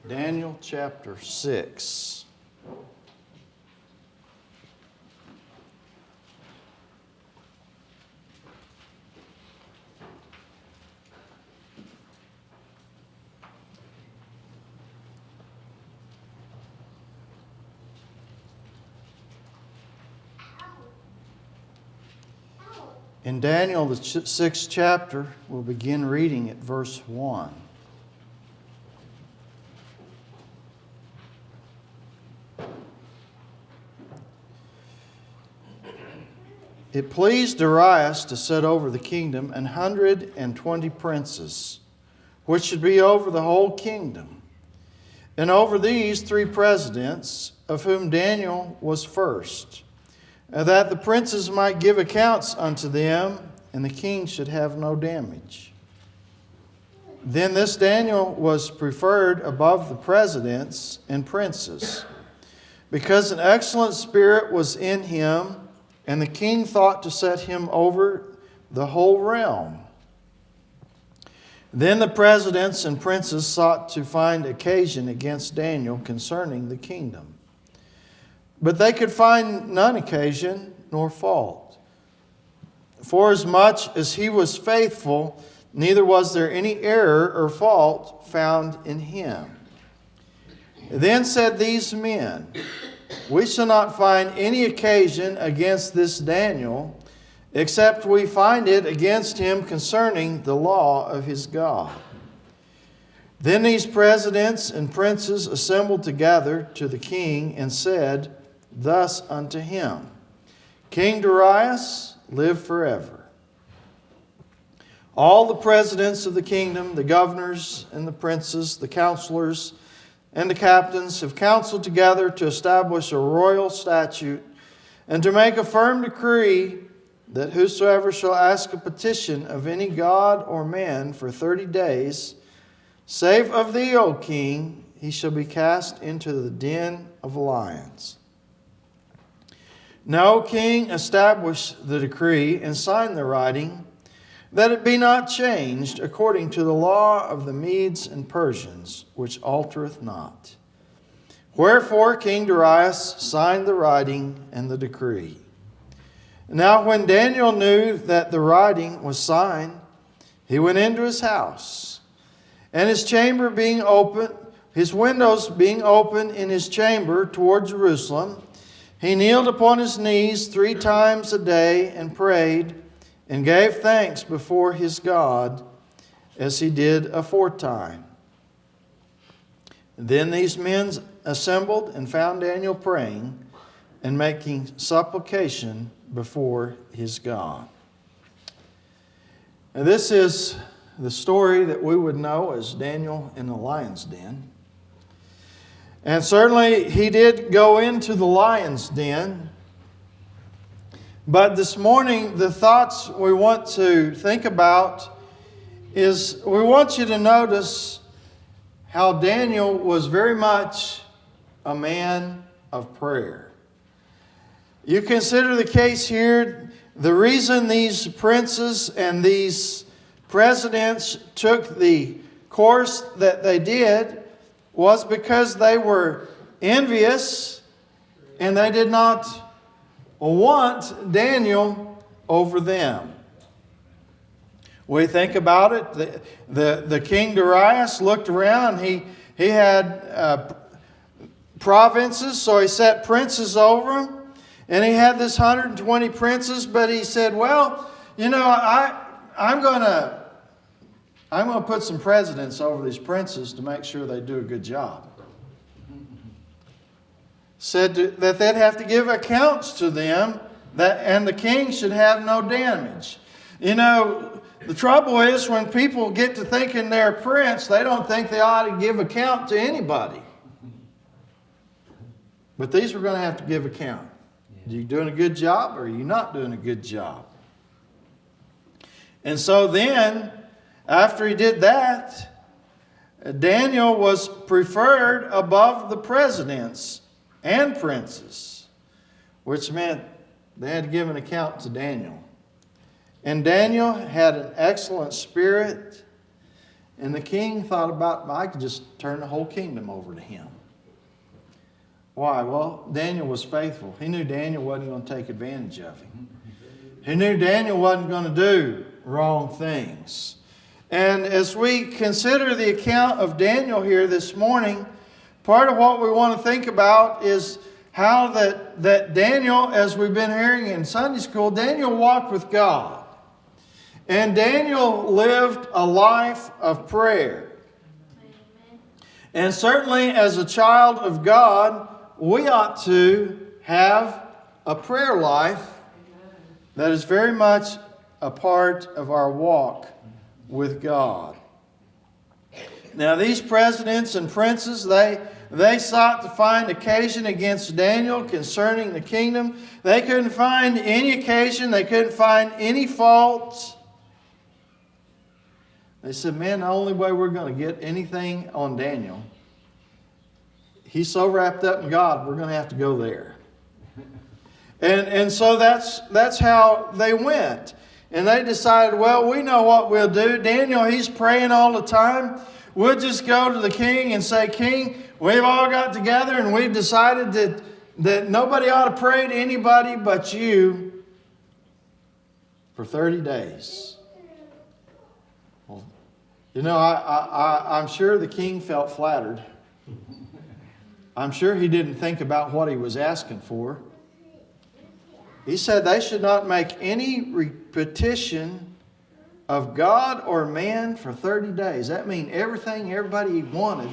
Daniel chapter 6. In Daniel, the 6th chapter, we'll begin reading at verse 1. It pleased Darius to set over the kingdom 120 princes, which should be over the whole kingdom, and over these 3 presidents, of whom Daniel was first, that the princes might give accounts unto them, and the king should have no damage. Then this Daniel was preferred above the presidents and princes, because an excellent spirit was in him, and the king thought to set him over the whole realm. Then the presidents and princes sought to find occasion against Daniel concerning the kingdom. But they could find none occasion nor fault. Forasmuch as he was faithful, neither was there any error or fault found in him. Then said these men, we shall not find any occasion against this Daniel, except we find it against him concerning the law of his God. Then these presidents and princes assembled together to the king and said thus unto him, King Darius, live forever. All the presidents of the kingdom, the governors and the princes, the counselors, and the captains have counseled together to establish a royal statute and to make a firm decree that whosoever shall ask a petition of any god or man for 30 days, save of thee, O king, he shall be cast into the den of lions. Now, O king, establish the decree and sign the writing, that it be not changed according to the law of the Medes and Persians, which altereth not. Wherefore King Darius signed the writing and the decree. Now when Daniel knew that the writing was signed, he went into his house, and his chamber being open, his windows being open in his chamber toward Jerusalem, he kneeled upon his knees 3 times a day and prayed, and gave thanks before his God, as he did aforetime. Then these men assembled and found Daniel praying and making supplication before his God. Now, this is the story that we would know as Daniel in the lion's den. And certainly he did go into the lion's den. But this morning, the thoughts we want to think about is we want you to notice how Daniel was very much a man of prayer. You consider the case here, the reason these princes and these presidents took the course that they did was because they were envious and they did not want Daniel over them. We think about it. The King Darius looked around. He had provinces, so he set princes over them. And he had this 120 princes, but he said, well, you know, I'm going to put some presidents over these princes to make sure they do a good job. Said that they'd have to give accounts to them, and the king should have no damage. You know, the trouble is when people get to thinking they're a prince, they don't think they ought to give account to anybody. But these were going to have to give account. Are you doing a good job or are you not doing a good job? And so then, after he did that, Daniel was preferred above the presidents and princes, which meant they had to give an account to Daniel. And Daniel had an excellent spirit, And the king thought about, I could just turn the whole kingdom over to him. Why? Well, Daniel was faithful. He knew Daniel wasn't going to take advantage of him. He knew Daniel wasn't going to do wrong things. And as we consider the account of Daniel here this morning, part of what we want to think about is how that Daniel, as we've been hearing in Sunday school, Daniel walked with God. And Daniel lived a life of prayer. And certainly as a child of God, we ought to have a prayer life that is very much a part of our walk with God. Now these presidents and princes, they sought to find occasion against Daniel concerning the kingdom. They couldn't find any occasion. They couldn't find any faults. They said, man, the only way we're going to get anything on Daniel, he's so wrapped up in God, we're going to have to go there. And so that's how they went. And they decided, well, we know what we'll do. Daniel, he's praying all the time. We'll just go to the king and say, King, we've all got together and we've decided that nobody ought to pray to anybody but you for 30 days. Well, you know, I'm sure the king felt flattered. I'm sure he didn't think about what he was asking for. He said they should not make any petition of God or man for 30 days. That means everything everybody wanted,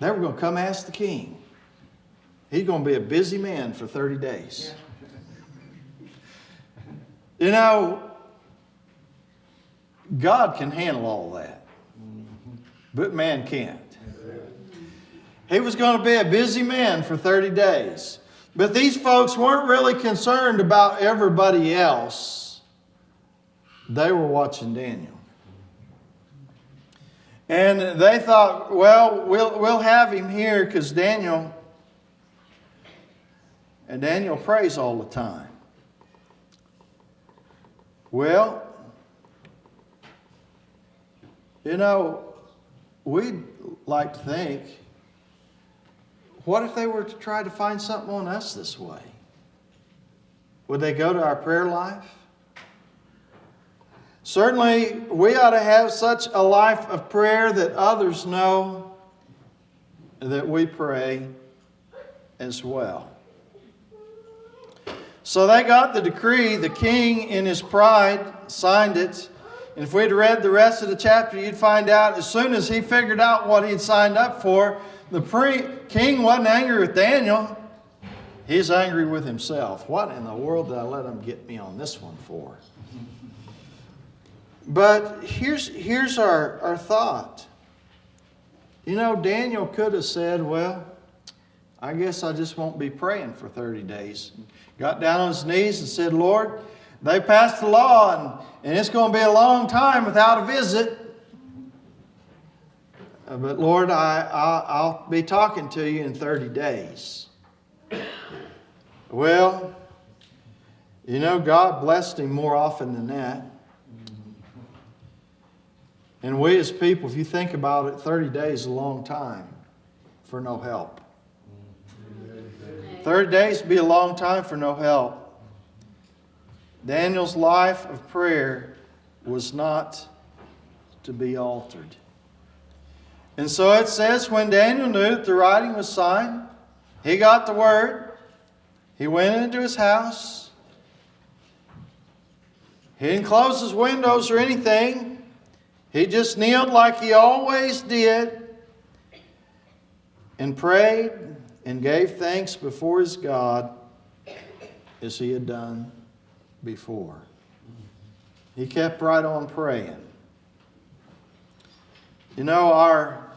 they were going to come ask the king. He's going to be a busy man for 30 days. You know, God can handle all that, but man can't. He was going to be a busy man for 30 days. But these folks weren't really concerned about everybody else. They were watching Daniel. And they thought, well, we'll have him here because Daniel prays all the time. Well, you know, we'd like to think, what if they were to try to find something on us this way? Would they go to our prayer life? Certainly, we ought to have such a life of prayer that others know that we pray as well. So they got the decree. The king, in his pride, signed it. And if we'd read the rest of the chapter, you'd find out as soon as he figured out what he'd signed up for, the king wasn't angry with Daniel. He's angry with himself. What in the world did I let him get me on this one for? But here's our thought. You know, Daniel could have said, well, I guess I just won't be praying for 30 days. Got down on his knees and said, Lord, they passed the law and it's going to be a long time without a visit. But Lord, I'll be talking to you in 30 days. Well, you know, God blessed him more often than that. And we as people, if you think about it, 30 days is a long time for no help. 30 days would be a long time for no help. Daniel's life of prayer was not to be altered. And so it says when Daniel knew that the writing was signed, he got the word. He went into his house. He didn't close his windows or anything. He just kneeled like he always did and prayed and gave thanks before his God as he had done before. He kept right on praying. You know, our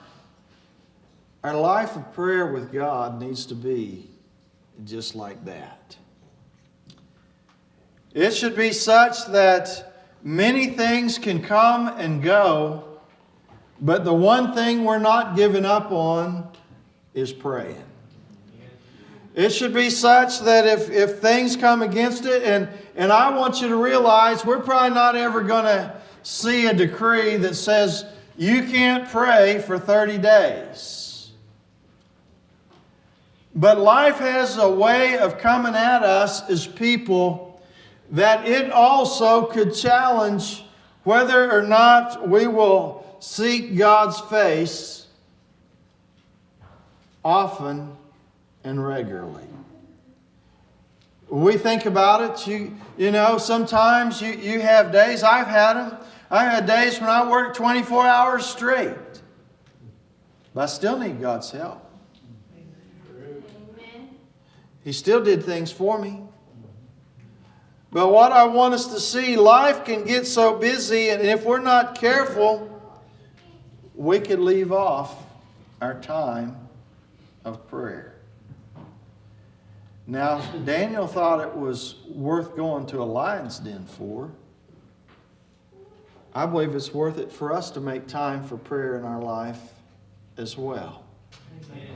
life of prayer with God needs to be just like that. It should be such that many things can come and go, but the one thing we're not giving up on is praying. It should be such that if things come against it, and I want you to realize we're probably not ever going to see a decree that says you can't pray for 30 days. But life has a way of coming at us as people that it also could challenge whether or not we will seek God's face often and regularly. We think about it, you know, sometimes you have days, I've had them. I had days when I worked 24 hours straight. But I still need God's help. He still did things for me. But what I want us to see, life can get so busy, and if we're not careful, we could leave off our time of prayer. Now, Daniel thought it was worth going to a lion's den for. I believe it's worth it for us to make time for prayer in our life as well.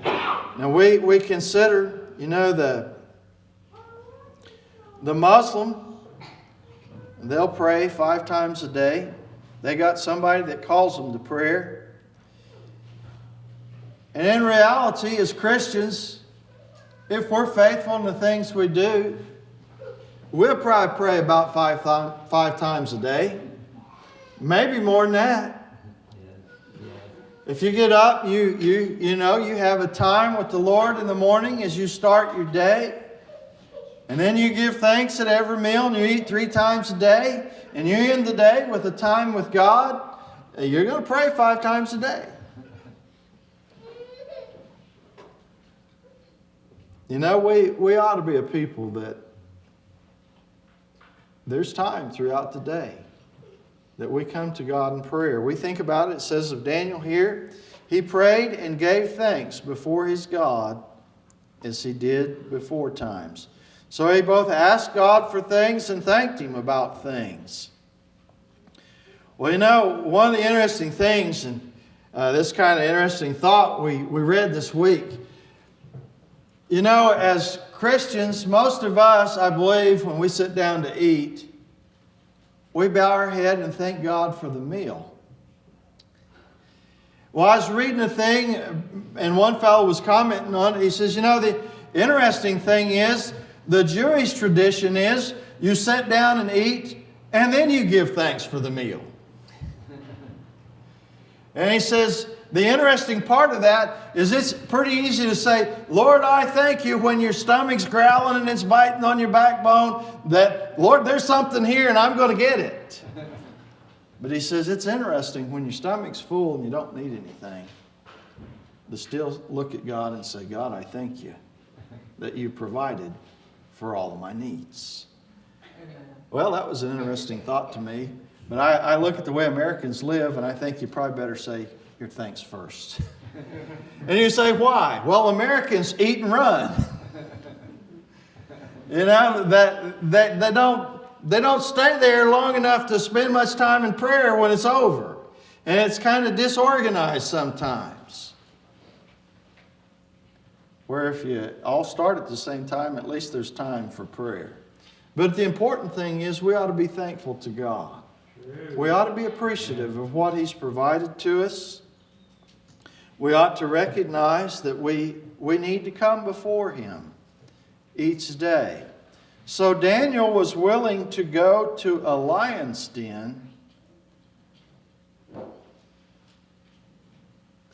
Now, we consider, you know, the Muslim, they'll pray 5 times a day. They got somebody that calls them to prayer. And in reality, as Christians, if we're faithful in the things we do, we'll probably pray about five times a day. Maybe more than that. If you get up, you know, you have a time with the Lord in the morning as you start your day. And then you give thanks at every meal and you eat 3 times a day. And you end the day with a time with God. You're going to pray 5 times a day. You know, we ought to be a people that there's time throughout the day that we come to God in prayer. We think about it. It says of Daniel here, he prayed and gave thanks before his God as he did before times. So he both asked God for things and thanked Him about things. Well, you know, one of the interesting things, and this kind of interesting thought we read this week, you know, as Christians, most of us, I believe, when we sit down to eat, we bow our head and thank God for the meal. Well, I was reading a thing, and one fellow was commenting on it. He says, you know, the interesting thing is, the Jewish tradition is, you sit down and eat, and then you give thanks for the meal. And he says, the interesting part of that is it's pretty easy to say, Lord, I thank you, when your stomach's growling and it's biting on your backbone, that, Lord, there's something here and I'm going to get it. But he says it's interesting when your stomach's full and you don't need anything, to still look at God and say, God, I thank you that you provided for all of my needs. Well, that was an interesting thought to me. But I look at the way Americans live and I think you probably better say your thanks first. And you say, why? Well, Americans eat and run. You know, they don't stay there long enough to spend much time in prayer when it's over. And it's kind of disorganized sometimes. Where if you all start at the same time, at least there's time for prayer. But the important thing is we ought to be thankful to God. We ought to be appreciative of what He's provided to us. We ought to recognize that we need to come before Him each day. So Daniel was willing to go to a lion's den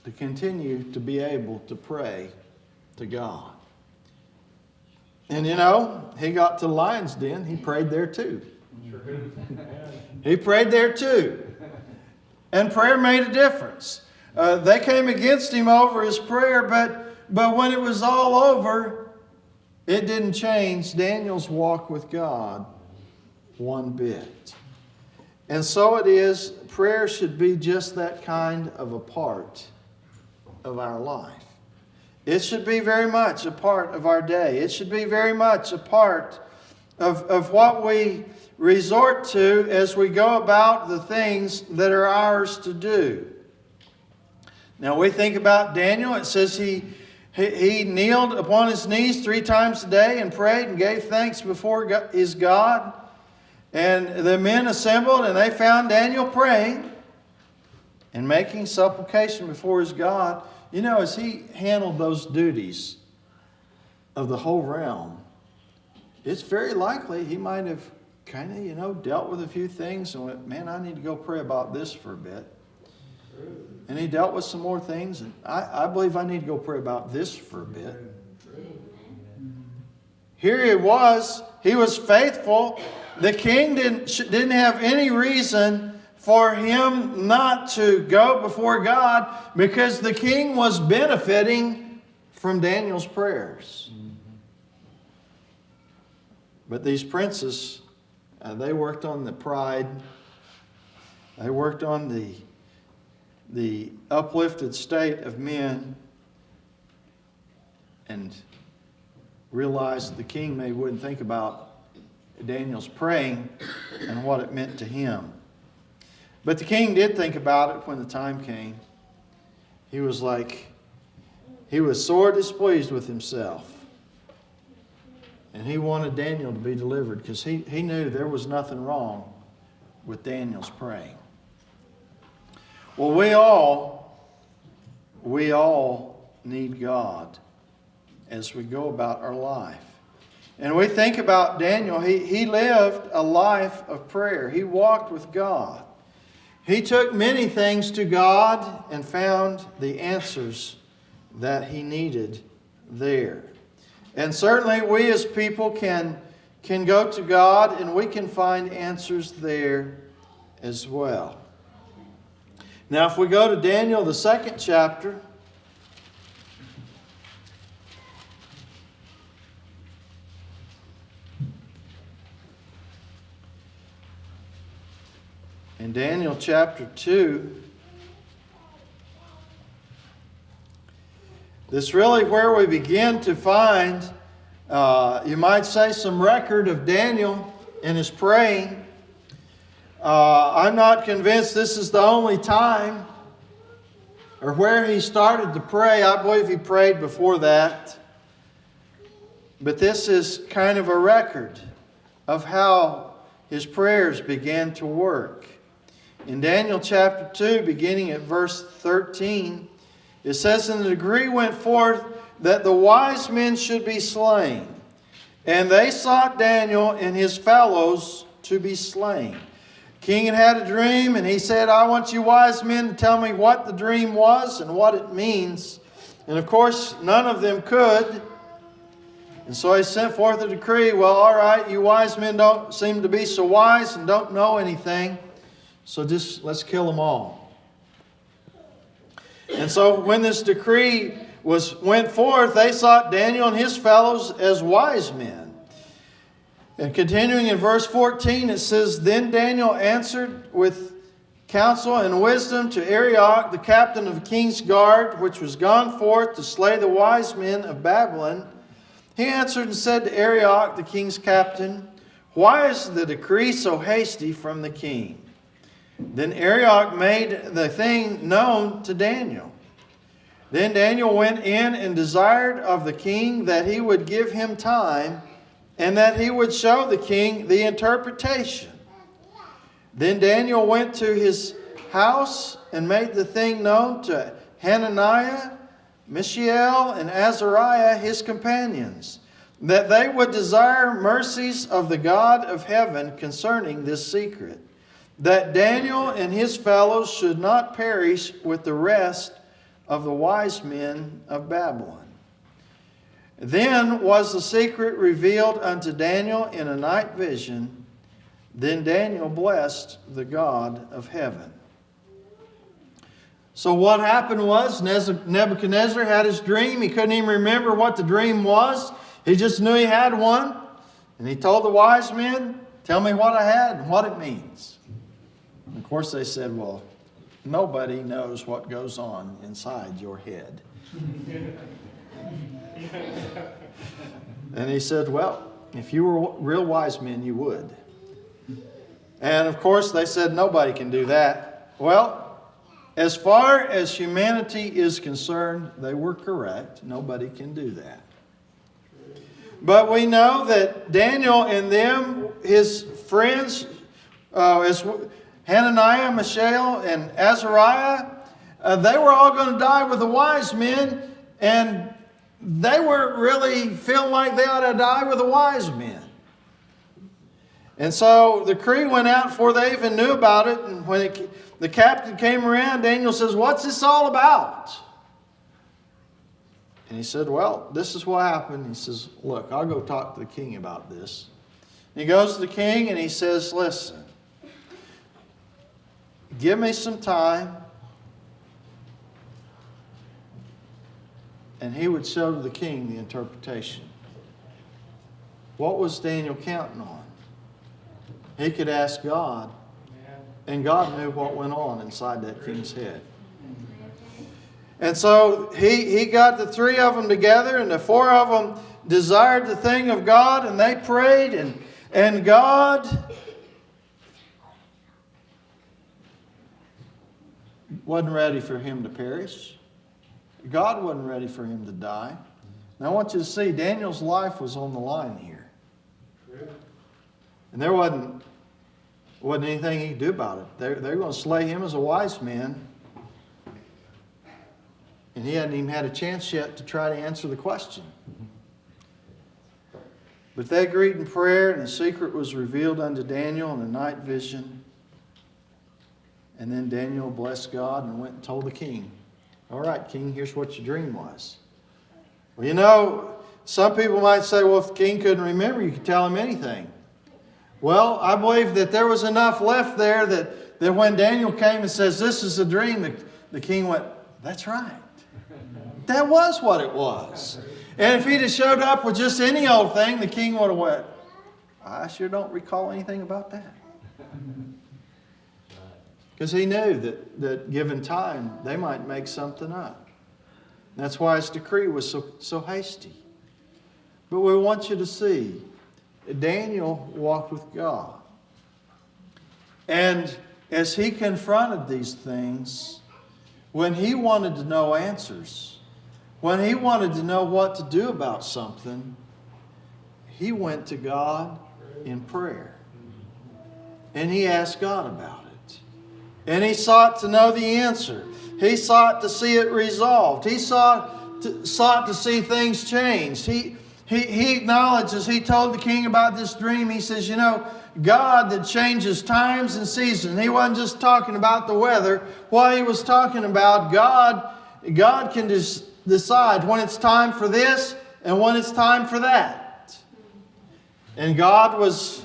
to continue to be able to pray to God. And you know, he got to the lion's den, he prayed there too. He prayed there too. And prayer made a difference. They came against him over his prayer, but when it was all over, it didn't change Daniel's walk with God one bit. And so it is, prayer should be just that kind of a part of our life. It should be very much a part of our day. It should be very much a part of what we resort to as we go about the things that are ours to do. Now we think about Daniel. It says he kneeled upon his knees 3 times a day and prayed and gave thanks before his God. And the men assembled and they found Daniel praying. and making supplication before his God, as he handled those duties of the whole realm, it's very likely he might have kind of, dealt with a few things and went, man, I need to go pray about this for a bit. And he dealt with some more things, and I believe I need to go pray about this for a bit. Here he was faithful. The king didn't have any reason for him not to go before God, because the king was benefiting from Daniel's prayers. But these princes, they worked on the pride. They worked on the uplifted state of men, and realized the king maybe wouldn't think about Daniel's praying and what it meant to him. But the king did think about it when the time came. He was sore displeased with himself. And he wanted Daniel to be delivered, because he knew there was nothing wrong with Daniel's praying. Well, we all need God as we go about our life. And we think about Daniel. He lived a life of prayer. He walked with God. He took many things to God and found the answers that he needed there. And certainly we as people can go to God and we can find answers there as well. Now, if we go to Daniel, the 2nd chapter, in Daniel chapter 2, this is really where we begin to find, you might say, some record of Daniel and his praying. I'm not convinced this is the only time or where he started to pray. I believe he prayed before that. But this is kind of a record of how his prayers began to work. In Daniel chapter 2, beginning at verse 13, it says, "And the decree went forth that the wise men should be slain. And they sought Daniel and his fellows to be slain. King had a dream, and he said, I want you wise men to tell me what the dream was and what it means. And of course, none of them could. And so he sent forth a decree. Well, all right, you wise men don't seem to be so wise and don't know anything. So just let's kill them all. And so when this decree went forth, they sought Daniel and his fellows as wise men. And continuing in verse 14, it says, Then Daniel answered with counsel and wisdom to Arioch, the captain of the king's guard, which was gone forth to slay the wise men of Babylon. He answered and said to Arioch, the king's captain, Why is the decree so hasty from the king? Then Arioch made the thing known to Daniel. Then Daniel went in and desired of the king that he would give him time, and that he would show the king the interpretation. Then Daniel went to his house and made the thing known to Hananiah, Mishael, and Azariah, his companions, that they would desire mercies of the God of heaven concerning this secret, that Daniel and his fellows should not perish with the rest of the wise men of Babylon. Then was the secret revealed unto Daniel in a night vision. Then Daniel blessed the God of heaven. So what happened was Nebuchadnezzar had his dream. He couldn't even remember what the dream was. He just knew he had one. And he told the wise men, Tell me what I had and what it means. And of course they said, Well, nobody knows what goes on inside your head. And he said, Well, if you were real wise men, you would. And of course they said, Nobody can do that. Well, as far as humanity is concerned, they were correct. Nobody can do that. But we know that Daniel and them, his friends, Hananiah, Mishael, and Azariah, they were all going to die with the wise men, and they weren't really feeling like they ought to die with the wise men. And so the decree went out before they even knew about it. And when the captain came around, Daniel says, "What's this all about?" And he said, "Well, this is what happened." He says, "Look, I'll go talk to the king about this." And he goes to the king and he says, "Listen, give me some time." And he would show to the king the interpretation. What was Daniel counting on? He could ask God, and God knew what went on inside that king's head. And so he got the three of them together, and the four of them desired the thing of God, and they prayed, and God wasn't ready for him to perish. God wasn't ready for him to die. Now I want you to see, Daniel's life was on the line here. And there wasn't anything he could do about it. They're going to slay him as a wise man. And he hadn't even had a chance yet to try to answer the question. But they agreed in prayer, and the secret was revealed unto Daniel in a night vision. And then Daniel blessed God and went and told the king, "All right, king, here's what your dream was." Well, you know, some people might say, well, if the king couldn't remember, you could tell him anything. Well, I believe that there was enough left there that when Daniel came and says, "This is a dream," the king went, "That's right. That was what it was." And if he'd have showed up with just any old thing, the king would have went, "I sure don't recall anything about that." Because he knew that given time, they might make something up. That's why his decree was so hasty. But we want you to see, Daniel walked with God. And as he confronted these things, when he wanted to know answers, when he wanted to know what to do about something, he went to God in prayer. And he asked God about it. And he sought to know the answer. He sought to see it resolved. He sought to see things changed. He acknowledges, he told the king about this dream. He says, you know, God that changes times and seasons. He wasn't just talking about the weather. What he was talking about, God can decide when it's time for this and when it's time for that. And God was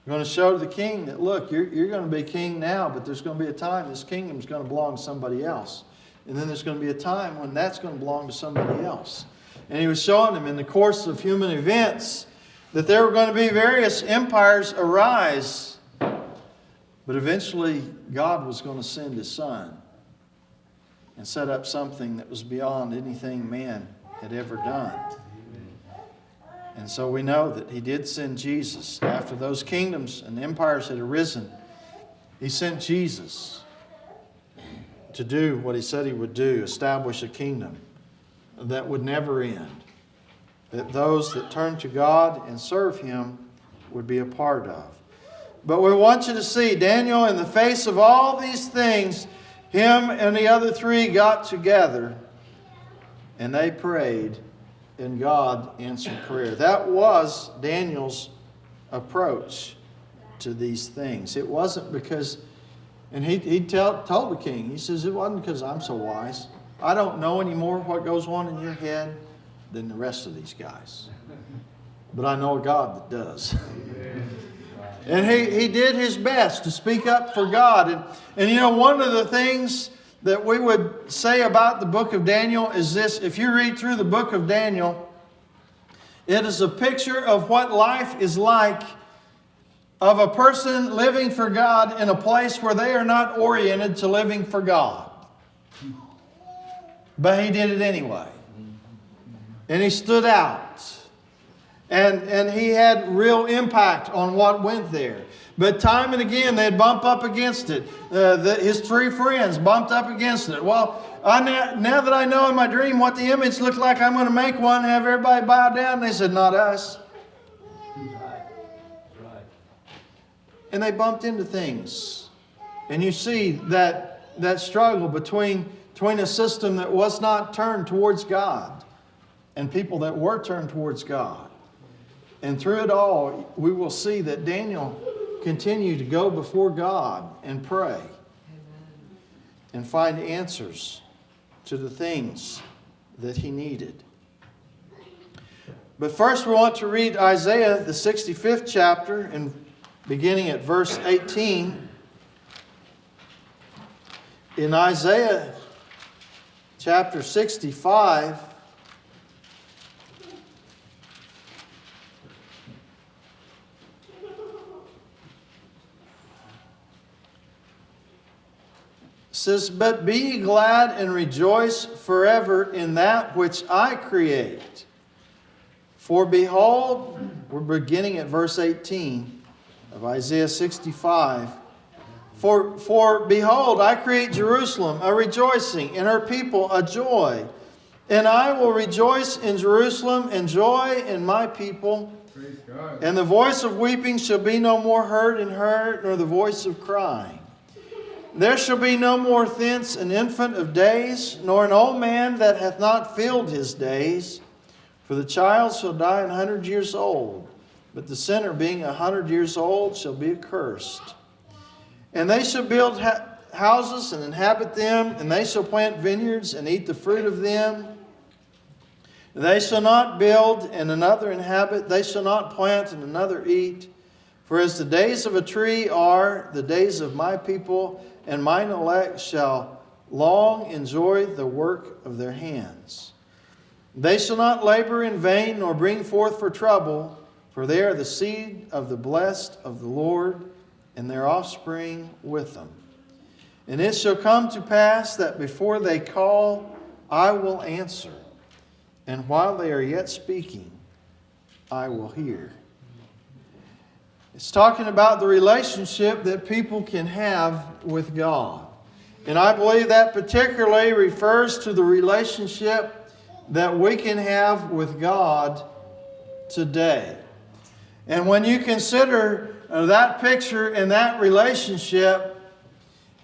going to show to the king that, look, you're going to be king now, but there's going to be a time this kingdom is going to belong to somebody else. And then there's going to be a time when that's going to belong to somebody else. And he was showing them in the course of human events that there were going to be various empires arise. But eventually God was going to send His Son and set up something that was beyond anything man had ever done. And so we know that He did send Jesus. After those kingdoms and empires had arisen, He sent Jesus to do what He said He would do, establish a kingdom that would never end, that those that turn to God and serve Him would be a part of. But we want you to see, Daniel, in the face of all these things, him and the other three got together and they prayed, and God answered prayer. That was Daniel's approach to these things. It wasn't because, and he told the king, he says, it wasn't because I'm so wise. I don't know any more what goes on in your head than the rest of these guys. But I know a God that does. And he did his best to speak up for God. And you know, one of the things that we would say about the book of Daniel is this. If you read through the book of Daniel, it is a picture of what life is like of a person living for God in a place where they are not oriented to living for God. But he did it anyway. And he stood out. And he had real impact on what went there. But time and again, they'd bump up against it. His three friends bumped up against it. Well, now that I know in my dream what the image looked like, I'm going to make one and have everybody bow down. And they said, not us. and they bumped into things. And you see that struggle between a system that was not turned towards God and people that were turned towards God. And through it all, we will see that Daniel continued to go before God and pray and find answers to the things that he needed. But first we want to read Isaiah, the 65th chapter, and beginning at verse 18. In Isaiah chapter 65, says, "But be ye glad and rejoice forever in that which I create. For behold," we're beginning at verse 18 of Isaiah 65. For behold, I create Jerusalem a rejoicing, and her people a joy. And I will rejoice in Jerusalem, and joy in my people. Praise God. And the voice of weeping shall be no more heard in her, nor the voice of crying. There shall be no more thence an infant of days, nor an old man that hath not filled his days. For the child shall die 100 years old, but the sinner being 100 years old shall be accursed. And they shall build houses and inhabit them, and they shall plant vineyards and eat the fruit of them. They shall not build and another inhabit, they shall not plant and another eat. For as the days of a tree are the days of my people, and mine elect shall long enjoy the work of their hands. They shall not labor in vain, nor bring forth for trouble, for they are the seed of the blessed of the Lord, and their offspring with them. And it shall come to pass that before they call, I will answer. And while they are yet speaking, I will hear. It's talking about the relationship that people can have with God. And I believe that particularly refers to the relationship that we can have with God today. And when you consider that picture and that relationship,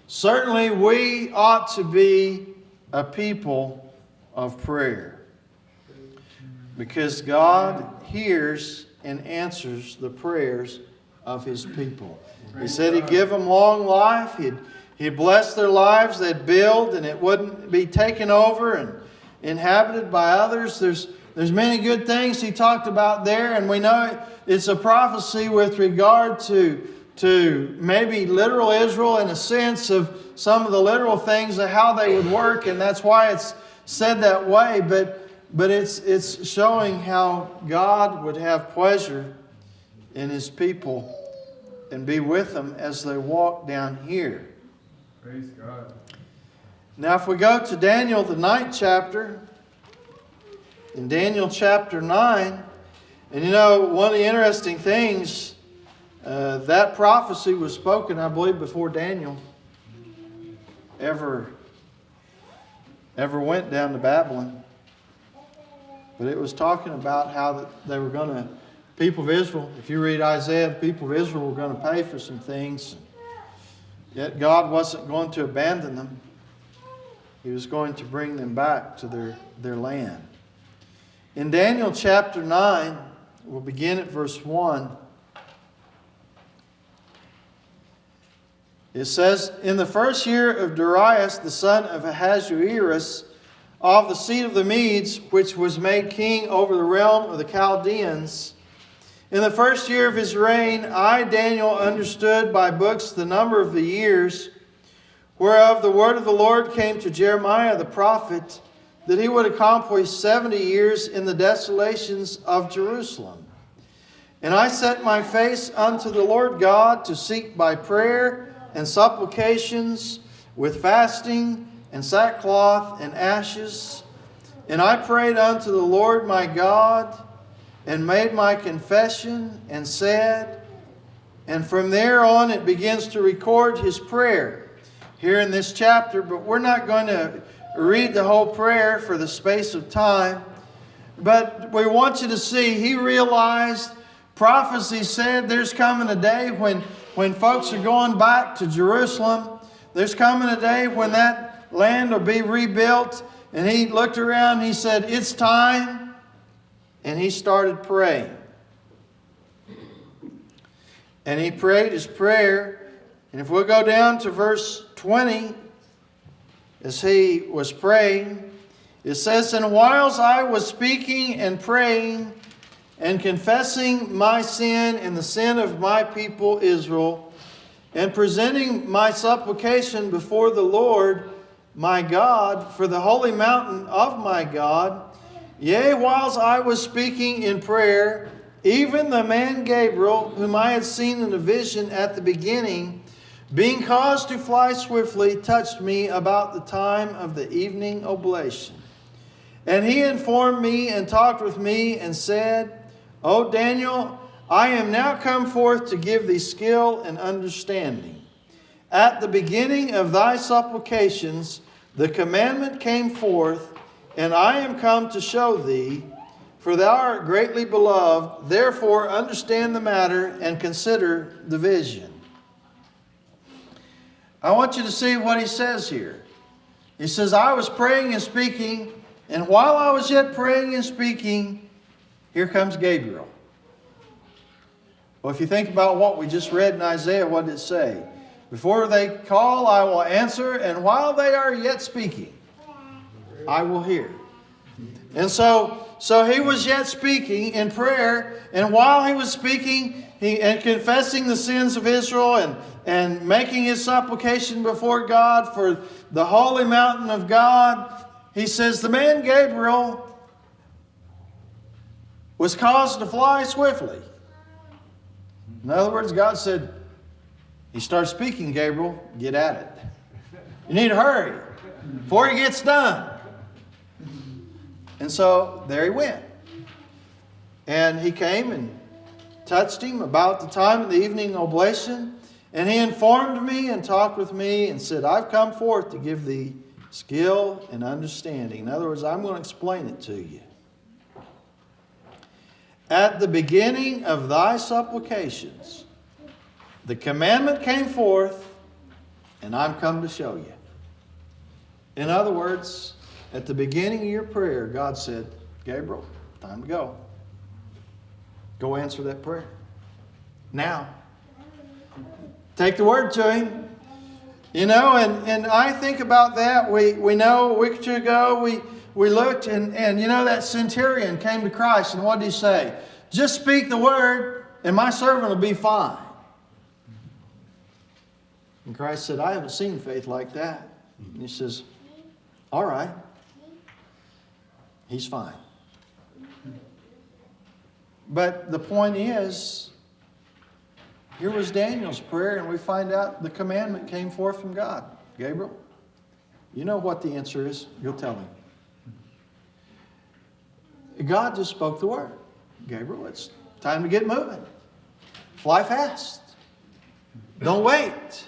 certainly we ought to be a people of prayer. Because God hears and answers the prayers of His people. He said He'd give them long life. He'd bless their lives. They'd build and it wouldn't be taken over and inhabited by others. There's many good things He talked about there, and we know it's a prophecy with regard to maybe literal Israel in a sense of some of the literal things of how they would work, and that's why it's said that way. But it's showing how God would have pleasure in His people and be with them as they walk down here. Praise God. Now if we go to Daniel, the 9th chapter, in Daniel chapter 9, and you know, one of the interesting things, that prophecy was spoken, I believe, before Daniel ever went down to Babylon. But it was talking about how that they were going to, people of Israel, if you read Isaiah, the people of Israel were going to pay for some things. Yet God wasn't going to abandon them. He was going to bring them back to their land. In Daniel chapter 9, we'll begin at verse 1. It says, "In the first year of Darius, the son of Ahasuerus, of the seed of the Medes, which was made king over the realm of the Chaldeans, in the first year of his reign, I, Daniel, understood by books the number of the years, whereof the word of the Lord came to Jeremiah the prophet, that he would accomplish 70 years in the desolations of Jerusalem. And I set my face unto the Lord God to seek by prayer and supplications with fasting and sackcloth and ashes. And I prayed unto the Lord my God and made my confession and said," and from there on it begins to record his prayer here in this chapter, but we're not going to read the whole prayer for the space of time. But we want you to see, he realized, prophecy said there's coming a day when when folks are going back to Jerusalem. There's coming a day when that land will be rebuilt. And he looked around and he said, it's time. And he started praying. And he prayed his prayer. And if we'll go down to verse 20, as he was praying, it says, and whiles I was speaking and praying and confessing my sin and the sin of my people Israel, and presenting my supplication before the Lord my God for the holy mountain of my God, yea, whiles I was speaking in prayer, even the man Gabriel, whom I had seen in a vision at the beginning, being caused to fly swiftly, touched me about the time of the evening oblation. And he informed me and talked with me and said, O Daniel, I am now come forth to give thee skill and understanding. At the beginning of thy supplications, the commandment came forth, and I am come to show thee, for thou art greatly beloved. Therefore understand the matter and consider the vision. I want you to see what he says here. He says, I was praying and speaking, and while I was yet praying and speaking, here comes Gabriel. Well, if you think about what we just read in Isaiah, what did it say? Before they call, I will answer, and while they are yet speaking, I will hear. And so he was yet speaking in prayer, and while he was speaking and confessing the sins of Israel and making his supplication before God for the holy mountain of God, he says, the man Gabriel was caused to fly swiftly. In other words, God said, he starts speaking, Gabriel, get at it. You need to hurry before he gets done. And so there he went. And he came and touched him about the time of the evening oblation. And he informed me and talked with me and said, I've come forth to give thee skill and understanding. In other words, I'm going to explain it to you. At the beginning of thy supplications, the commandment came forth, and I'm come to show you. In other words, at the beginning of your prayer, God said, Gabriel, time to go. Go answer that prayer. Now. Take the word to him. You know, and I think about that. We know a week or two ago we looked and you know that centurion came to Christ, and what did he say? Just speak the word and my servant will be fine. And Christ said, I haven't seen faith like that. And he says, all right. He's fine. But the point is, here was Daniel's prayer, and we find out the commandment came forth from God. Gabriel, you know what the answer is. You'll tell him. God just spoke the word. Gabriel, it's time to get moving. Fly fast. Don't wait.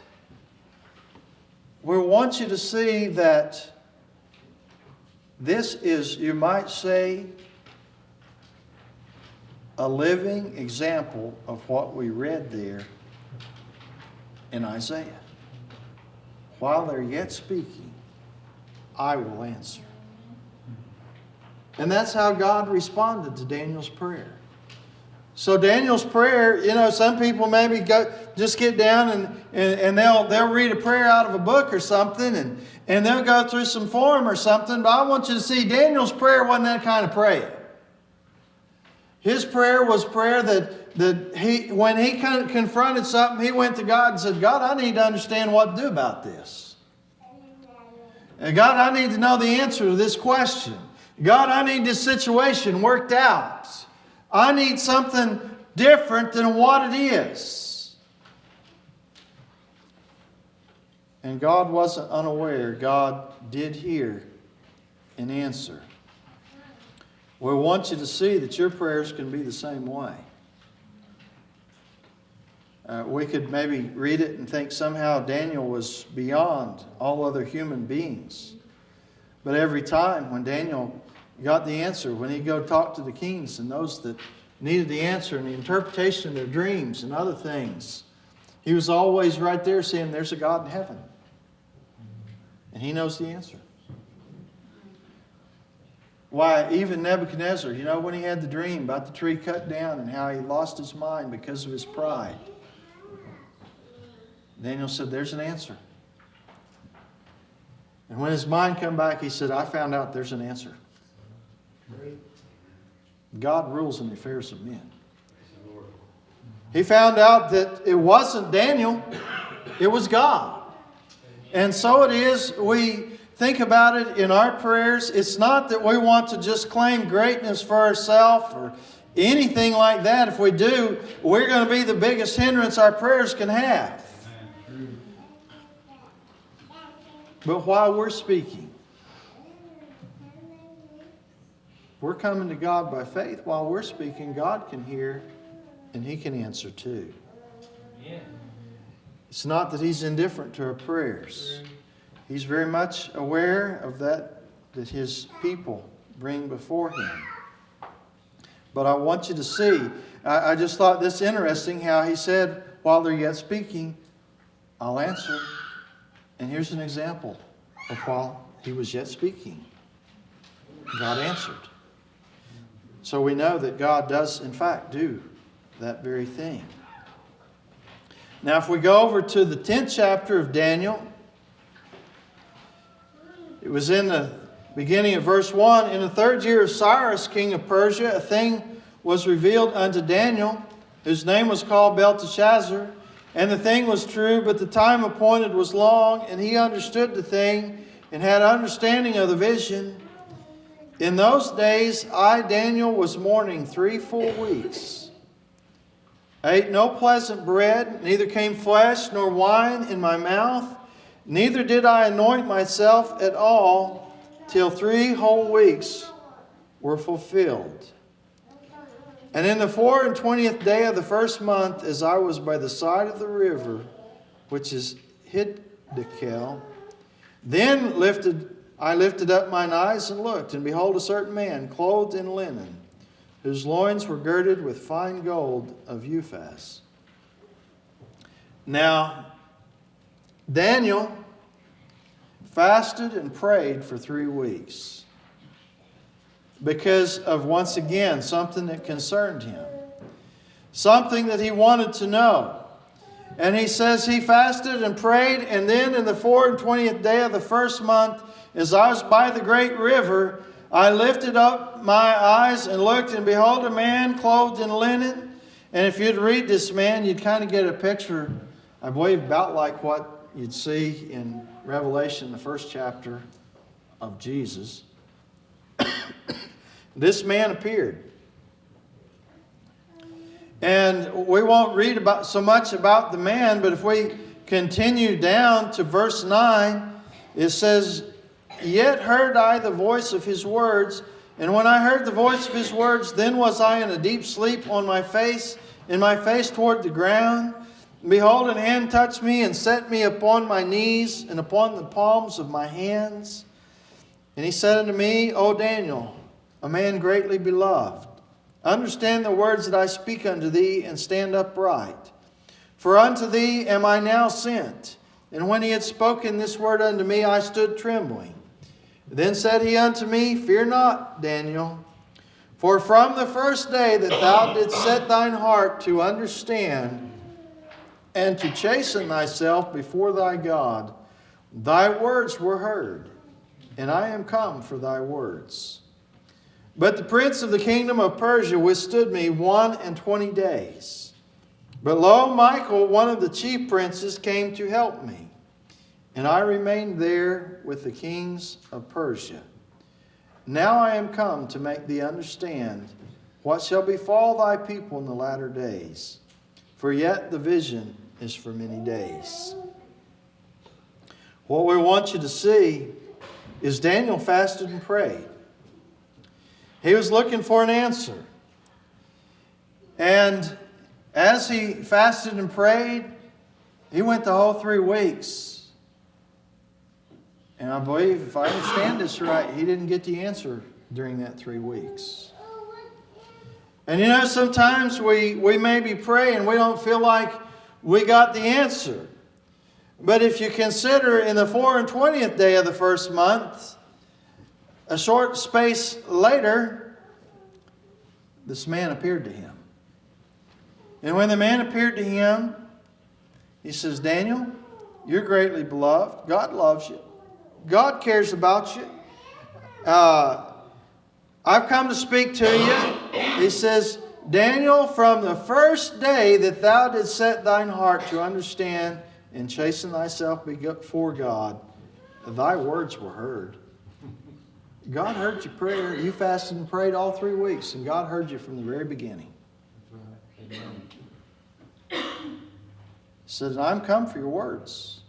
We want you to see that this is, you might say, a living example of what we read there in Isaiah. While they're yet speaking, I will answer. And that's how God responded to Daniel's prayer. So Daniel's prayer, you know, some people maybe just get down and they'll read a prayer out of a book or something and they'll go through some form or something. But I want you to see Daniel's prayer wasn't that kind of prayer. His prayer was prayer that he, when he confronted something, he went to God and said, God, I need to understand what to do about this. And God, I need to know the answer to this question. God, I need this situation worked out. I need something different than what it is. And God wasn't unaware. God did hear and answer. We want you to see that your prayers can be the same way. We could maybe read it and think somehow Daniel was beyond all other human beings. But every time when Daniel got the answer, when he'd go talk to the kings and those that needed the answer and the interpretation of their dreams and other things, He was always right there saying, there's a God in heaven. And He knows the answer. Why, even Nebuchadnezzar, when he had the dream about the tree cut down and how he lost his mind because of his pride, Daniel said, there's an answer. And when his mind came back, he said, I found out there's an answer. God rules in the affairs of men. He found out that it wasn't Daniel, it was God. And so it is, we think about it in our prayers. It's not that we want to just claim greatness for ourselves or anything like that. If we do, we're going to be the biggest hindrance our prayers can have. But while we're speaking, we're coming to God by faith. While we're speaking, God can hear and He can answer too. It's not that He's indifferent to our prayers. He's very much aware of that His people bring before Him. But I want you to see, I just thought this interesting how He said, while they're yet speaking, I'll answer. And here's an example of while He was yet speaking, God answered. So we know that God does, in fact, do that very thing. Now, if we go over to the 10th chapter of Daniel, it was in the beginning of verse 1. In the 3rd year of Cyrus, king of Persia, a thing was revealed unto Daniel, whose name was called Belteshazzar. And the thing was true, but the time appointed was long, and he understood the thing, and had understanding of the vision. In those days I, Daniel, was mourning 3 full weeks. I ate no pleasant bread, neither came flesh nor wine in my mouth, neither did I anoint myself at all, till 3 whole weeks were fulfilled. And in the 24th day of the 1st month, as I was by the side of the river, which is Hiddekel, then I lifted up mine eyes and looked, and behold, a certain man, clothed in linen, whose loins were girded with fine gold of Uphaz. Now, Daniel fasted and prayed for 3 weeks. Because of, once again, something that concerned him. Something that he wanted to know. And he says he fasted and prayed, and then in the 24th day of the 1st month, as I was by the great river, I lifted up my eyes and looked, and behold, a man clothed in linen. And if you'd read this man, you'd kind of get a picture, I believe, about like what you'd see in Revelation, the 1st chapter of Jesus. This man appeared. And we won't read about so much about the man, but if we continue down to verse 9, it says, Yet heard I the voice of his words, and when I heard the voice of his words, then was I in a deep sleep on my face, in my face toward the ground. And behold, an hand touched me and set me upon my knees and upon the palms of my hands. And he said unto me, O Daniel, a man greatly beloved, understand the words that I speak unto thee, and stand upright. For unto thee am I now sent. And when he had spoken this word unto me, I stood trembling. Then said he unto me, Fear not, Daniel, for from the first day that thou didst set thine heart to understand and to chasten thyself before thy God, thy words were heard, and I am come for thy words. But the prince of the kingdom of Persia withstood me 21 days. But lo, Michael, one of the chief princes, came to help me. And I remained there with the kings of Persia. Now I am come to make thee understand what shall befall thy people in the latter days. For yet the vision is for many days. What we want you to see is Daniel fasted and prayed. He was looking for an answer. And as he fasted and prayed, he went the whole 3 weeks. And I believe, if I understand this right, he didn't get the answer during that 3 weeks. And sometimes we may be praying, we don't feel like we got the answer. But if you consider in the 24th day of the first month, a short space later, this man appeared to him. And when the man appeared to him, he says, Daniel, you're greatly beloved. God loves you. God cares about you. I've come to speak to you. He says, Daniel, from the first day that thou didst set thine heart to understand and chasten thyself before God, thy words were heard. God heard your prayer. You fasted and prayed all 3 weeks, and God heard you from the very beginning. He said, I'm come for your words.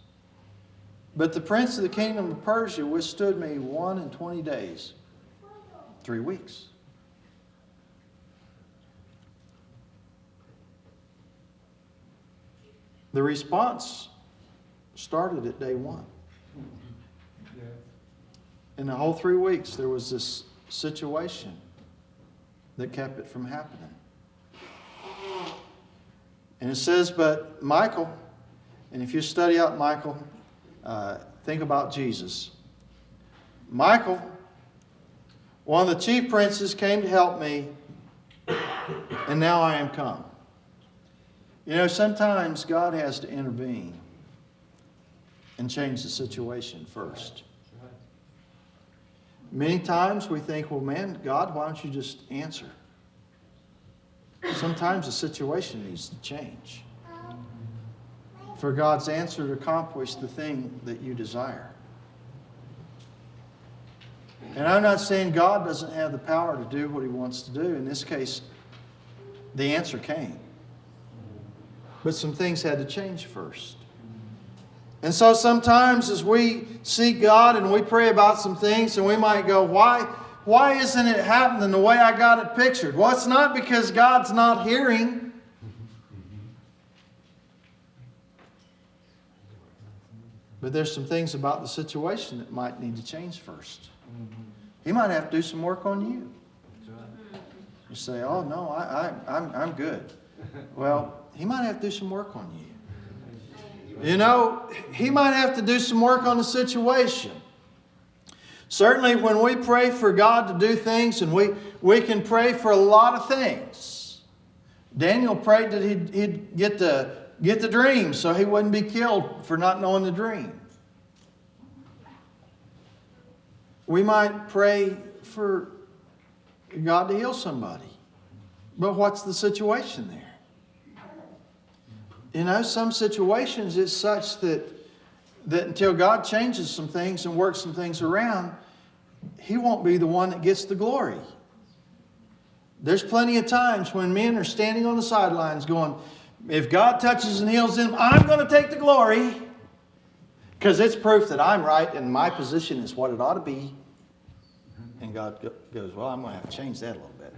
But the prince of the kingdom of Persia withstood me 21 days. 3 weeks. The response started at day 1. In the whole 3 weeks, there was this situation that kept it from happening. And it says, but Michael, and if you study out Michael, think about Jesus. Michael, one of the chief princes, came to help me, and now I am come. You know, sometimes God has to intervene and change the situation first. Many times we think, well, man, God, why don't you just answer? Sometimes the situation needs to change for God's answer to accomplish the thing that you desire. And I'm not saying God doesn't have the power to do what He wants to do. In this case, the answer came. But some things had to change first. And so sometimes as we seek God and we pray about some things, and we might go, why isn't it happening the way I got it pictured? Well, it's not because God's not hearing. But there's some things about the situation that might need to change first. He might have to do some work on you. You say, oh, no, I'm good. Well, He might have to do some work on you. You know, He might have to do some work on the situation. Certainly when we pray for God to do things, and we can pray for a lot of things. Daniel prayed that he'd get the dream so he wouldn't be killed for not knowing the dream. We might pray for God to heal somebody. But what's the situation there? You know, some situations it's such that until God changes some things and works some things around, He won't be the one that gets the glory. There's plenty of times when men are standing on the sidelines going, if God touches and heals them, I'm going to take the glory because it's proof that I'm right and my position is what it ought to be. And God goes, well, I'm going to have to change that a little bit.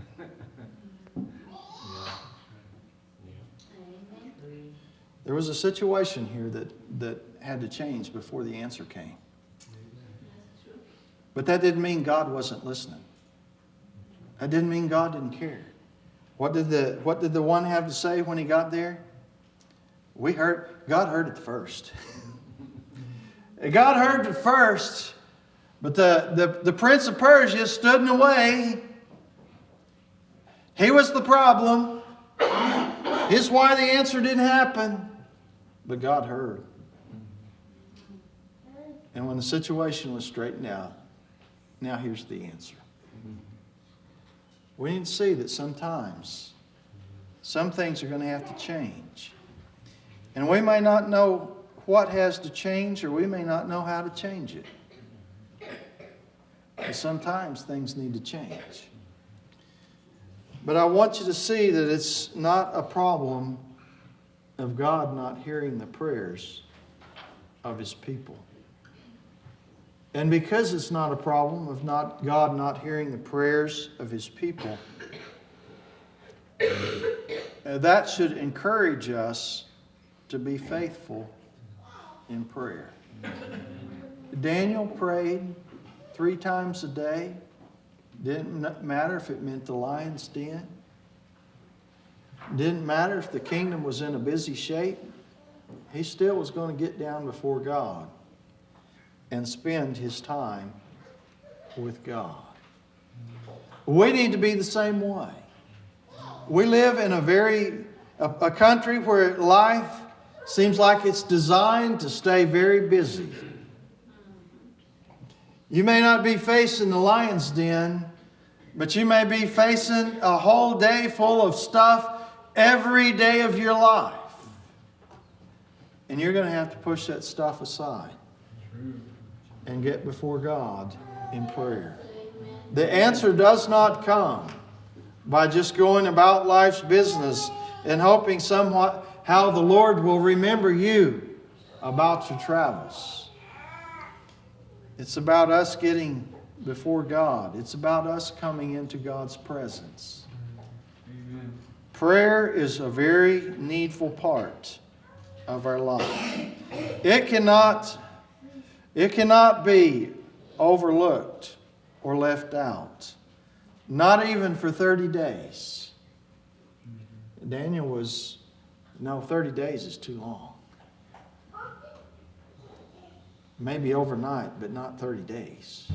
There was a situation here that had to change before the answer came. But that didn't mean God wasn't listening. That didn't mean God didn't care. What did the one have to say when he got there? God heard it first. God heard it first, but the prince of Persia stood in the way. He was the problem. Here's why the answer didn't happen. But God heard. And when the situation was straightened out, now here's the answer. We need to see that sometimes some things are going to have to change. And we may not know what has to change, or we may not know how to change it. But sometimes things need to change. But I want you to see that it's not a problem of God not hearing the prayers of His people. And because it's not a problem of God not hearing the prayers of His people, that should encourage us to be faithful in prayer. Daniel prayed 3 times a day. Didn't matter if it meant the lion's den. Didn't matter if the kingdom was in a busy shape. he still was going to get down before God and spend his time with God. We need to be the same way. We live in a country where life seems like it's designed to stay very busy. You may not be facing the lion's den, but you may be facing a whole day full of stuff every day of your life. And you're going to have to push that stuff aside and get before God in prayer. The answer does not come by just going about life's business and hoping somewhat how the Lord will remember you about your travels. It's about us getting before God. It's about us coming into God's presence. Amen. Prayer is a very needful part of our life. It cannot be overlooked or left out. Not even for 30 days. Daniel was, 30 days is too long. Maybe overnight, but not 30 days.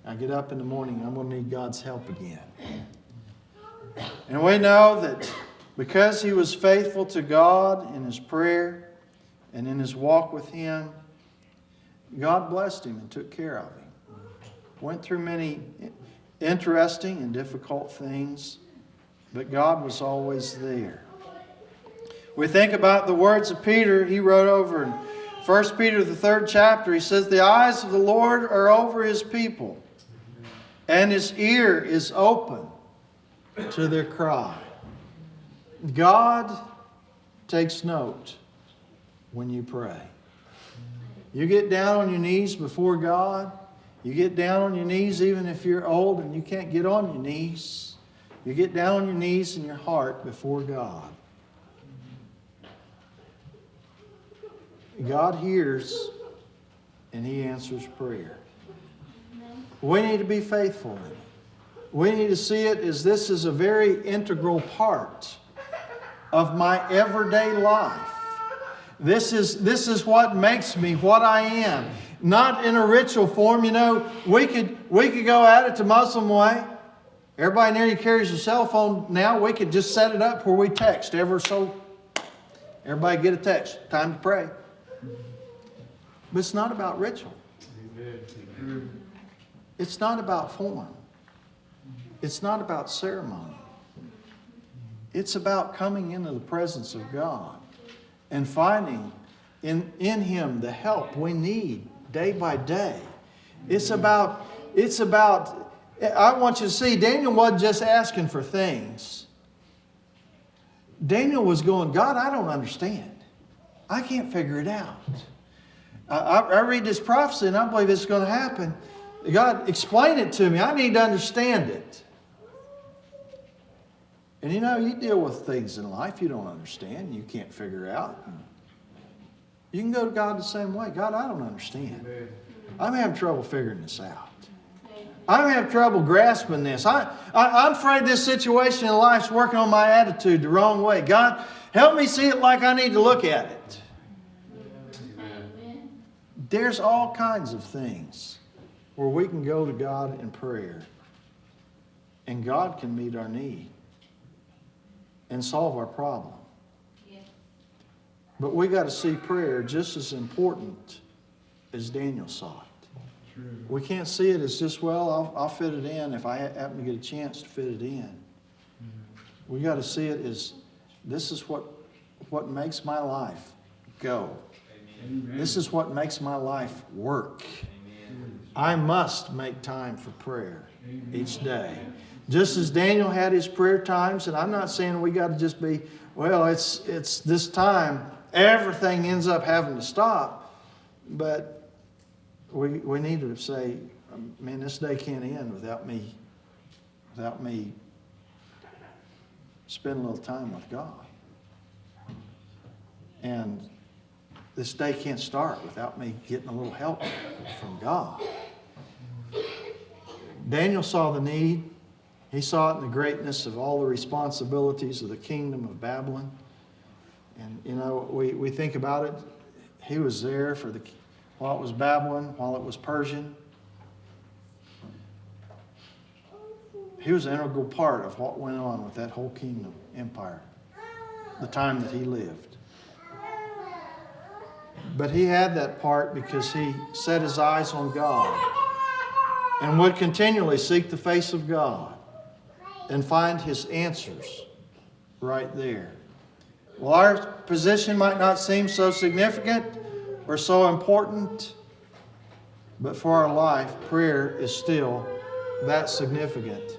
I get up in the morning, I'm going to need God's help again. And we know that because he was faithful to God in his prayer and in his walk with him, God blessed him and took care of him. Went through many interesting and difficult things, but God was always there. We think about the words of Peter. He wrote over in 1 Peter, the 3rd chapter, he says, "The eyes of the Lord are over his people, and his ear is open to their cry." God takes note when you pray. You get down on your knees before God. You get down on your knees even if you're old and you can't get on your knees. You get down on your knees in your heart before God. God hears and he answers prayer. We need to be faithful in it. We need to see it as this is a very integral part of my everyday life. This is what makes me what I am. Not in a ritual form. We could go at it the Muslim way. Everybody near you carries a cell phone now. We could just set it up where we text everybody get a text. Time to pray. But it's not about ritual. It's not about form. It's not about ceremony. It's about coming into the presence of God and finding in him the help we need day by day. It's about, I want you to see, Daniel wasn't just asking for things. Daniel was going, God, I don't understand. I can't figure it out. I read this prophecy and I believe it's going to happen. God, explain it to me. I need to understand it. And you deal with things in life you don't understand, you can't figure out. You can go to God the same way. God, I don't understand. I'm having trouble figuring this out. I'm having trouble grasping this. I'm afraid this situation in life's working on my attitude the wrong way. God, help me see it like I need to look at it. There's all kinds of things where we can go to God in prayer and God can meet our need and solve our problem. But we got to see prayer just as important as Daniel saw it. True. We can't see it as just, I'll fit it in if I happen to get a chance to fit it in. We got to see it as this is what makes my life go. Amen. This is what makes my life work. Amen. I must make time for prayer each day. Just as Daniel had his prayer times, and I'm not saying we got to just be, it's this time, everything ends up having to stop. But we need to say, man, this day can't end without me spending a little time with God. And this day can't start without me getting a little help from God. Daniel saw the need. He saw it in the greatness of all the responsibilities of the kingdom of Babylon. And, you know, we think about it. He was there for while it was Babylon, while it was Persian. He was an integral part of what went on with that whole kingdom, empire, the time that he lived. But he had that part because he set his eyes on God and would continually seek the face of God and find his answers right there. Well, our position might not seem so significant or so important, but for our life, prayer is still that significant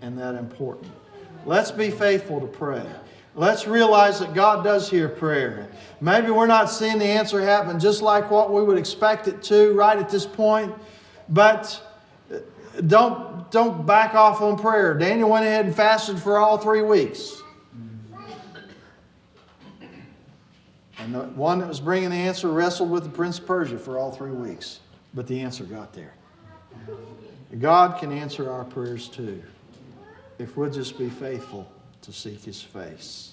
and that important. Let's be faithful to pray. Let's realize that God does hear prayer. Maybe we're not seeing the answer happen just like what we would expect it to right at this point, but don't back off on prayer. Daniel went ahead and fasted for all 3 weeks. And the one that was bringing the answer wrestled with the Prince of Persia for all 3 weeks. But the answer got there. God can answer our prayers too, if we'll just be faithful to seek His face.